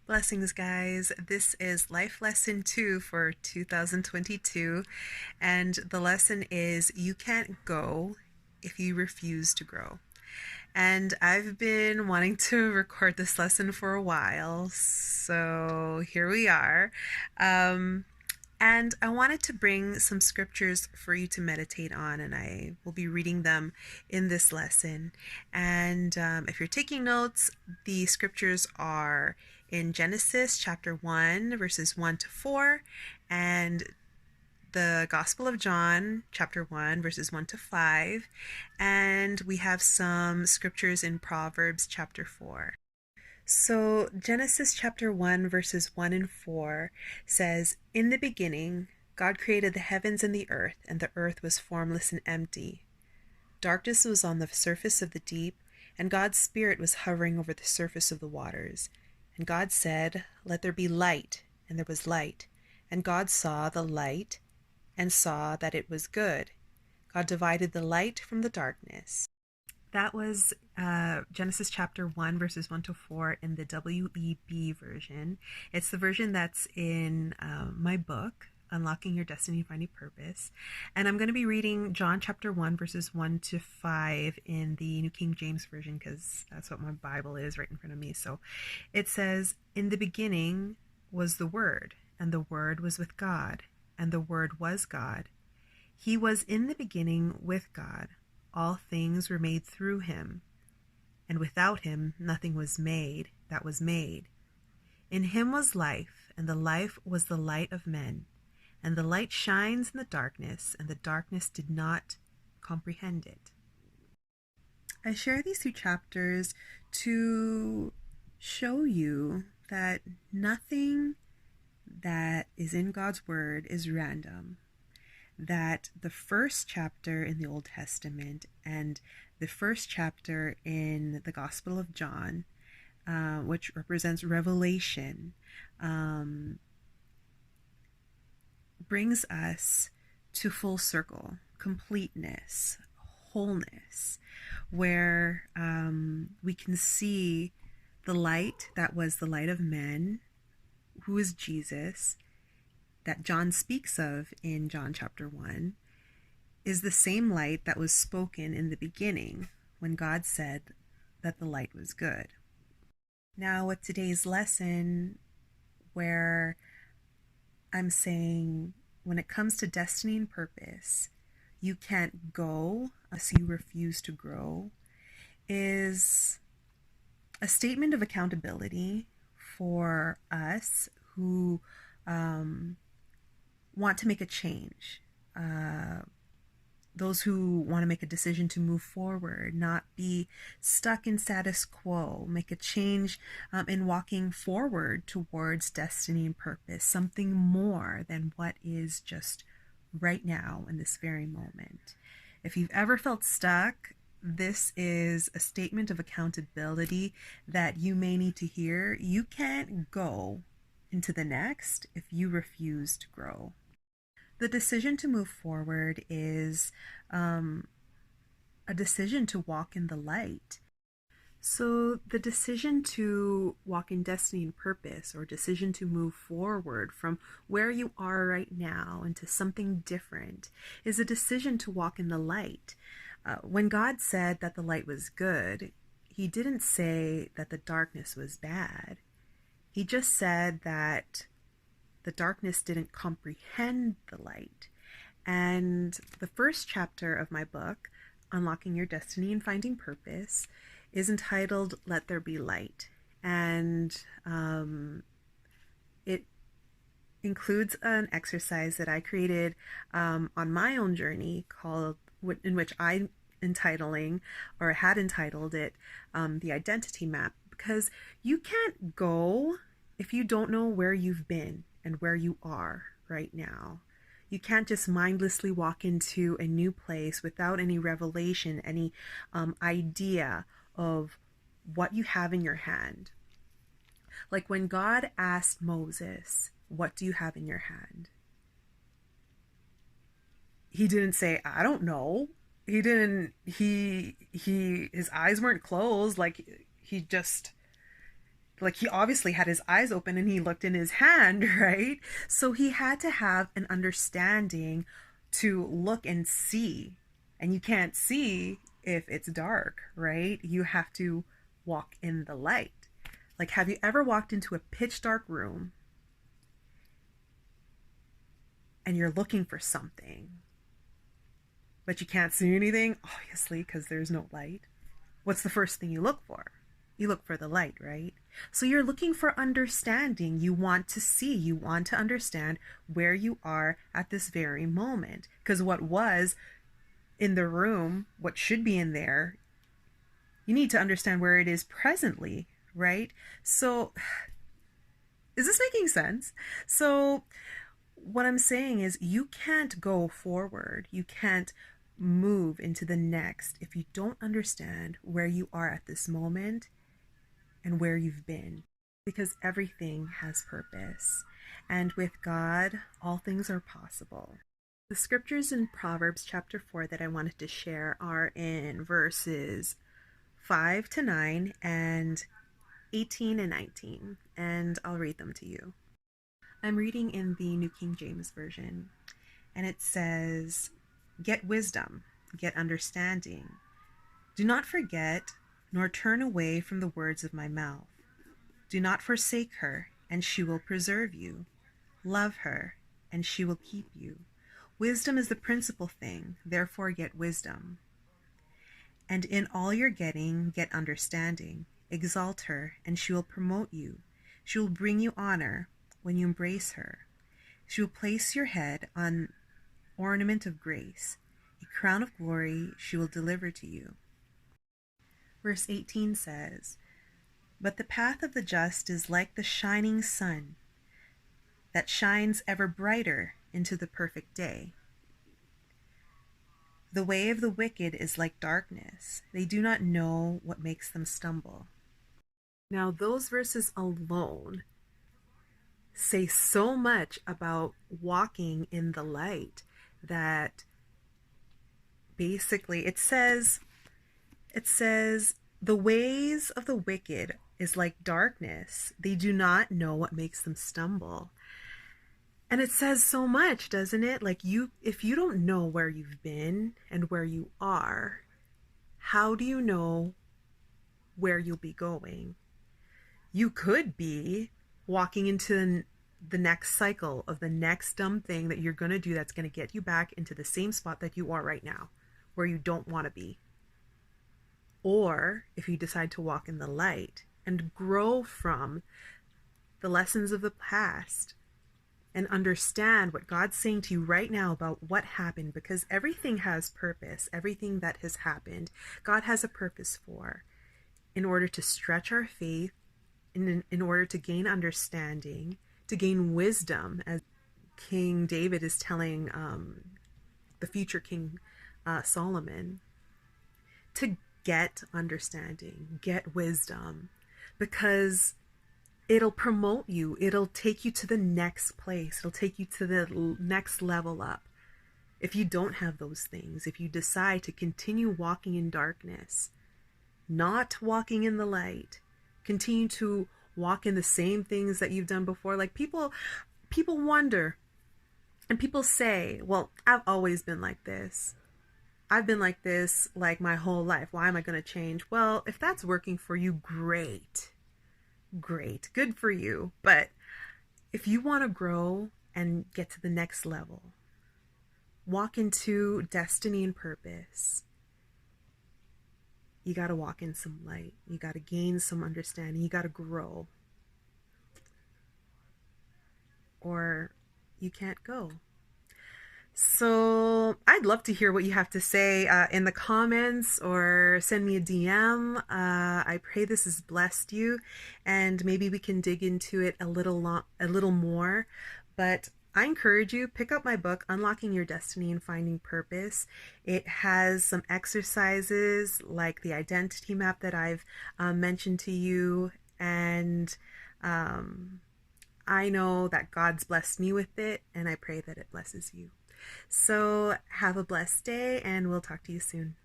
Blessings, guys. This is Life Lesson 2 for 2022, and the lesson is you can't go if you refuse to grow. And I've been wanting to record this lesson for a while, so here we are. Um, and I wanted to bring some scriptures for you to meditate on, and I will be reading them in this lesson. And if you're taking notes, the scriptures are in Genesis chapter 1, verses 1 to 4, and the Gospel of John, chapter 1, verses 1 to 5, and we have some scriptures in Proverbs, chapter 4. So, Genesis chapter 1, verses 1 and 4 says, "In the beginning, God created the heavens and the earth was formless and empty. Darkness was on the surface of the deep, and God's Spirit was hovering over the surface of the waters. And God said, 'Let there be light,' and there was light. And God saw the light and saw that it was good. God divided the light from the darkness." That was Genesis chapter 1, verses 1 to 4 in the WEB version. It's the version that's in my book, Unlocking Your Destiny and Finding Purpose. And I'm going to be reading John chapter 1, verses 1 to 5 in the New King James Version because that's what my Bible is right in front of me. So it says, "In the beginning was the Word, and the Word was with God, and the Word was God. He was in the beginning with God. All things were made through him, and without him nothing was made that was made. In him was life, and the life was the light of men. And the light shines in the darkness, and the darkness did not comprehend it." I share these two chapters to show you that nothing that is in God's word is random. That the first chapter in the Old Testament and the first chapter in the Gospel of John, which represents revelation, brings us to full circle, completeness, wholeness, where we can see the light that was the light of men, who is Jesus, that John speaks of in John chapter 1, is the same light that was spoken in the beginning when God said that the light was good. Now, with today's lesson, where I'm saying when it comes to destiny and purpose, you can't go unless you refuse to grow, is a statement of accountability for us who want to make a change, those who want to make a decision to move forward, not be stuck in status quo, make a change in walking forward towards destiny and purpose, something more than what is just right now in this very moment. If you've ever felt stuck, this is a statement of accountability that you may need to hear. You can't go into the next if you refuse to grow. The decision to move forward is a decision to walk in the light. So the decision to walk in destiny and purpose, or decision to move forward from where you are right now into something different, is a decision to walk in the light. When God said that the light was good, he didn't say that the darkness was bad. He just said that the darkness didn't comprehend the light. And the first chapter of my book, Unlocking Your Destiny and Finding Purpose, is entitled "Let There Be Light." And it includes an exercise that I created on my own journey in which I had entitled it The Identity Map, because you can't go if you don't know where you've been and where you are right now. You can't just mindlessly walk into a new place without any revelation, any idea of what you have in your hand. Like when God asked Moses, "What do you have in your hand?" He didn't say, "I don't know." His eyes weren't closed. Like he just Like he obviously had his eyes open and he looked in his hand, right? So he had to have an understanding to look and see. And you can't see if it's dark, right? You have to walk in the light. Like, have you ever walked into a pitch dark room and you're looking for something, but you can't see anything? Obviously, because there's no light. What's the first thing you look for? You look for the light, right? So you're looking for understanding. You want to see, you want to understand where you are at this very moment. Because what was in the room, what should be in there, you need to understand where it is presently, right? So, is this making sense? So, what I'm saying is, you can't go forward. You can't move into the next if you don't understand where you are at this moment and where you've been. Because everything has purpose. And with God, all things are possible. The scriptures in Proverbs chapter 4 that I wanted to share are in verses 5 to 9 and 18 and 19. And I'll read them to you. I'm reading in the New King James Version. And it says, "Get wisdom, get understanding. Do not forget, nor turn away from the words of my mouth. Do not forsake her, and she will preserve you. Love her, and she will keep you. Wisdom is the principal thing, therefore get wisdom. And in all you're getting, get understanding. Exalt her, and she will promote you. She will bring you honor when you embrace her. She will place your head on ornament of grace. A crown of glory she will deliver to you." Verse 18 says, "But the path of the just is like the shining sun that shines ever brighter into the perfect day. The way of the wicked is like darkness. They do not know what makes them stumble." Now, those verses alone say so much about walking in the light that basically it says, the ways of the wicked is like darkness. They do not know what makes them stumble. And it says so much, doesn't it? Like, if you don't know where you've been and where you are, how do you know where you'll be going? You could be walking into the next cycle of the next dumb thing that you're going to do that's going to get you back into the same spot that you are right now, where you don't want to be. Or if you decide to walk in the light and grow from the lessons of the past and understand what God's saying to you right now about what happened, because everything has purpose. Everything that has happened, God has a purpose for, in order to stretch our faith, in order to gain understanding, to gain wisdom, as King David is telling the future King Solomon, to get understanding, get wisdom, because it'll promote you. It'll take you to the next place. It'll take you to the next level up. If you don't have those things, if you decide to continue walking in darkness, not walking in the light, continue to walk in the same things that you've done before. Like, people wonder, and people say, well, I've always been like this. I've been like this like my whole life. Why am I going to change? Well, if that's working for you, great. Good for you. But if you want to grow and get to the next level, walk into destiny and purpose, you got to walk in some light. You got to gain some understanding. You got to grow. Or you can't go. So I'd love to hear what you have to say in the comments, or send me a DM. I pray this has blessed you, and maybe we can dig into it a little more. But I encourage you, pick up my book, Unlocking Your Destiny and Finding Purpose. It has some exercises like the identity map that I've mentioned to you, and I know that God's blessed me with it, and I pray that it blesses you. So have a blessed day, and we'll talk to you soon.